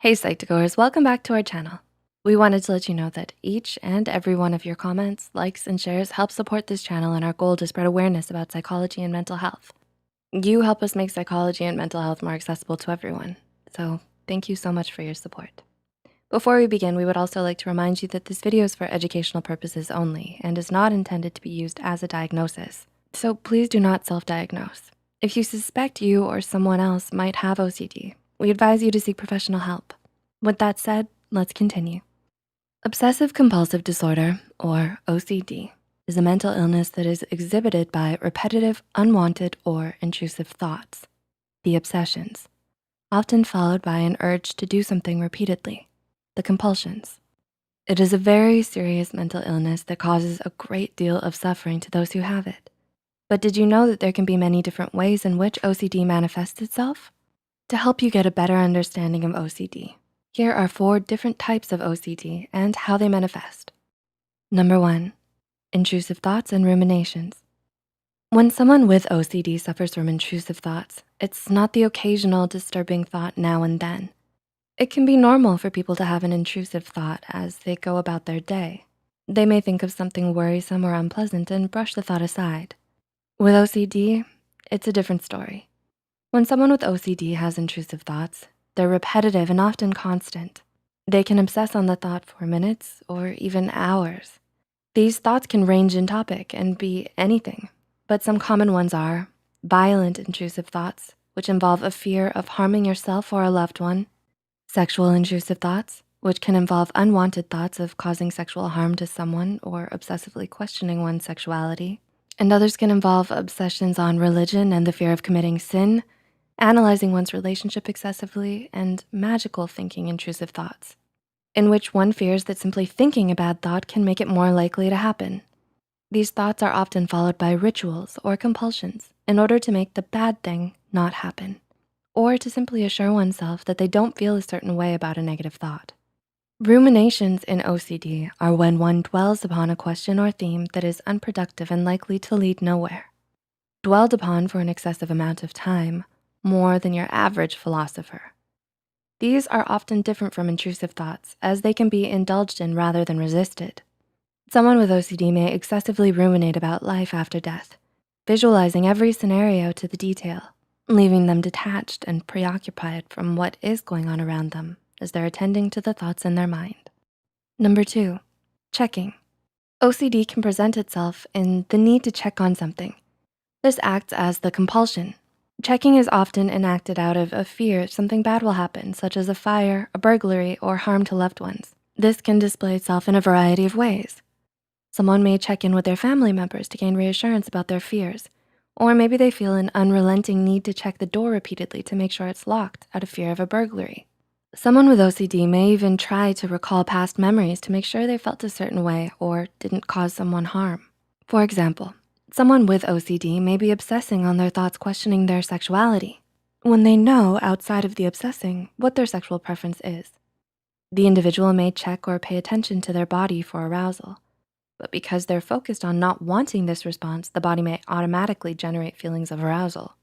Hey Psych2Goers, welcome back to our channel. We wanted to let you know that each and every one of your comments, likes, and shares help support this channel and our goal to spread awareness about psychology and mental health. You help us make psychology and mental health more accessible to everyone. So thank you so much for your support. Before we begin, we would also like to remind you that this video is for educational purposes only and is not intended to be used as a diagnosis. So please do not self-diagnose. If you suspect you or someone else might have OCD, we advise you to seek professional help. With that said, let's continue. Obsessive-Compulsive Disorder, or OCD, is a mental illness that is exhibited by repetitive, unwanted, or intrusive thoughts, the obsessions, often followed by an urge to do something repeatedly, the compulsions. It is a very serious mental illness that causes a great deal of suffering to those who have it. But did you know that there can be many different ways in which OCD manifests itself? To help you get a better understanding of OCD, here are 4 different types of OCD and how they manifest. Number 1, intrusive thoughts and ruminations. When someone with OCD suffers from intrusive thoughts, it's not the occasional disturbing thought now and then. It can be normal for people to have an intrusive thought as they go about their day. They may think of something worrisome or unpleasant and brush the thought aside. With OCD, it's a different story. When someone with OCD has intrusive thoughts, they're repetitive and often constant. They can obsess on the thought for minutes or even hours. These thoughts can range in topic and be anything, but some common ones are violent intrusive thoughts, which involve a fear of harming yourself or a loved one; sexual intrusive thoughts, which can involve unwanted thoughts of causing sexual harm to someone or obsessively questioning one's sexuality; and others can involve obsessions on religion and the fear of committing sin, analyzing one's relationship excessively, and magical thinking intrusive thoughts, in which one fears that simply thinking a bad thought can make it more likely to happen. These thoughts are often followed by rituals or compulsions in order to make the bad thing not happen, or to simply assure oneself that they don't feel a certain way about a negative thought. Ruminations in OCD are when one dwells upon a question or theme that is unproductive and likely to lead nowhere. Dwelled upon for an excessive amount of time, more than your average philosopher. These are often different from intrusive thoughts as they can be indulged in rather than resisted. Someone with OCD may excessively ruminate about life after death, visualizing every scenario to the detail, leaving them detached and preoccupied from what is going on around them as they're attending to the thoughts in their mind. Number 2, checking. OCD can present itself in the need to check on something. This acts as the compulsion. Checking is often enacted out of a fear something bad will happen, such as a fire, a burglary, or harm to loved ones. This can display itself in a variety of ways. Someone may check in with their family members to gain reassurance about their fears, or maybe they feel an unrelenting need to check the door repeatedly to make sure it's locked out of fear of a burglary. Someone with OCD may even try to recall past memories to make sure they felt a certain way or didn't cause someone harm. For example, someone with OCD may be obsessing on their thoughts questioning their sexuality when they know outside of the obsessing what their sexual preference is. The individual may check or pay attention to their body for arousal, but because they're focused on not wanting this response, the body may automatically generate feelings of arousal.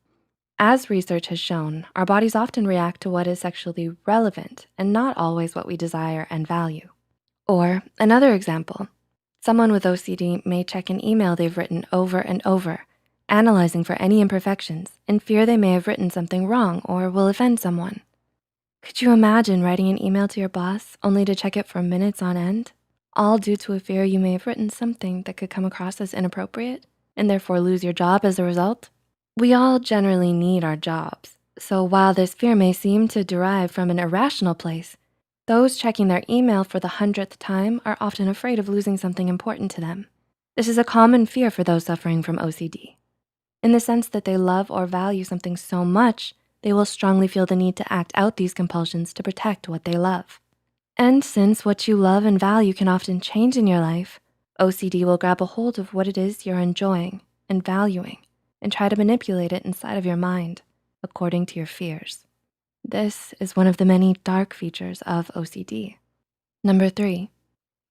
As research has shown, our bodies often react to what is sexually relevant and not always what we desire and value. Or another example, someone with OCD may check an email they've written over and over, analyzing for any imperfections in fear they may have written something wrong or will offend someone. Could you imagine writing an email to your boss only to check it for minutes on end, all due to a fear you may have written something that could come across as inappropriate and therefore lose your job as a result? We all generally need our jobs, so while this fear may seem to derive from an irrational place, those checking their email for the 100th time are often afraid of losing something important to them. This is a common fear for those suffering from OCD, in the sense that they love or value something so much, they will strongly feel the need to act out these compulsions to protect what they love. And since what you love and value can often change in your life, OCD will grab a hold of what it is you're enjoying and valuing and try to manipulate it inside of your mind according to your fears. This is one of the many dark features of OCD. Number 3,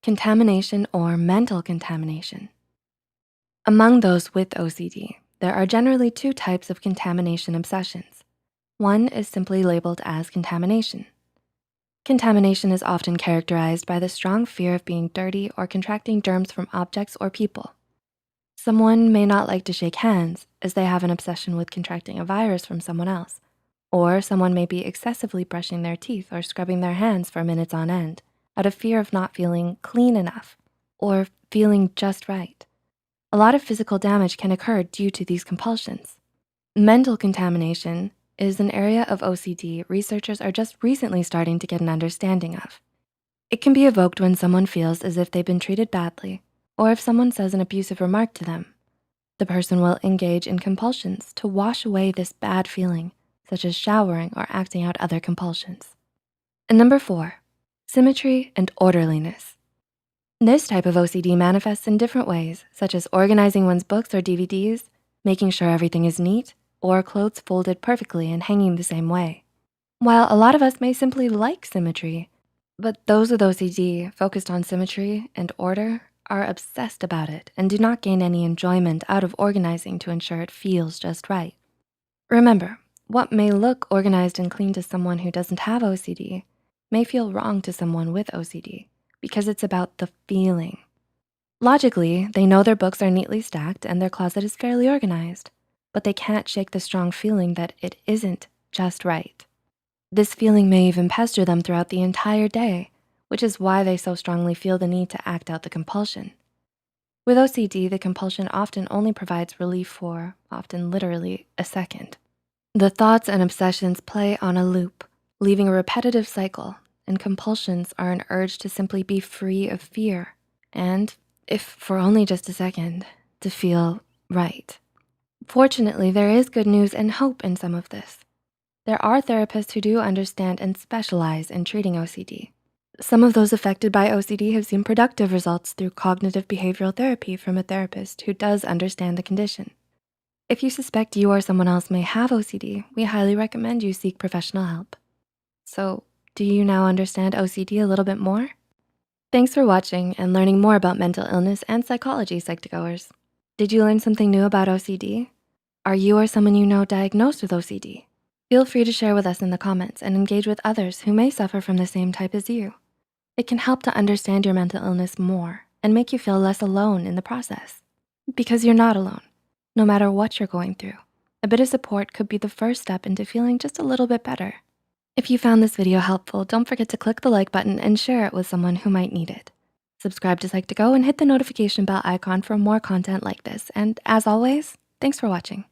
contamination or mental contamination. Among those with OCD, there are generally 2 types of contamination obsessions. One is simply labeled as contamination. Contamination is often characterized by the strong fear of being dirty or contracting germs from objects or people. Someone may not like to shake hands as they have an obsession with contracting a virus from someone else. Or someone may be excessively brushing their teeth or scrubbing their hands for minutes on end out of fear of not feeling clean enough or feeling just right. A lot of physical damage can occur due to these compulsions. Mental contamination is an area of OCD researchers are just recently starting to get an understanding of. It can be evoked when someone feels as if they've been treated badly or if someone says an abusive remark to them. The person will engage in compulsions to wash away this bad feeling, such as showering or acting out other compulsions. And number 4, symmetry and orderliness. This type of OCD manifests in different ways, such as organizing one's books or DVDs, making sure everything is neat, or clothes folded perfectly and hanging the same way. While a lot of us may simply like symmetry, but those with OCD focused on symmetry and order are obsessed about it and do not gain any enjoyment out of organizing to ensure it feels just right. Remember, what may look organized and clean to someone who doesn't have OCD may feel wrong to someone with OCD because it's about the feeling. Logically, they know their books are neatly stacked and their closet is fairly organized, but they can't shake the strong feeling that it isn't just right. This feeling may even pester them throughout the entire day, which is why they so strongly feel the need to act out the compulsion. With OCD, the compulsion often only provides relief for, often literally, a second. The thoughts and obsessions play on a loop, leaving a repetitive cycle, and compulsions are an urge to simply be free of fear and, if for only just a second, to feel right. Fortunately, there is good news and hope in some of this. There are therapists who do understand and specialize in treating OCD. Some of those affected by OCD have seen productive results through cognitive behavioral therapy from a therapist who does understand the condition. If you suspect you or someone else may have OCD, we highly recommend you seek professional help. So, do you now understand OCD a little bit more? Thanks for watching and learning more about mental illness and psychology, Psych2Goers. Did you learn something new about OCD? Are you or someone you know diagnosed with OCD? Feel free to share with us in the comments and engage with others who may suffer from the same type as you. It can help to understand your mental illness more and make you feel less alone in the process. Because you're not alone, no matter what you're going through. A bit of support could be the first step into feeling just a little bit better. If you found this video helpful, don't forget to click the like button and share it with someone who might need it. Subscribe to Psych2Go and hit the notification bell icon for more content like this. And as always, thanks for watching.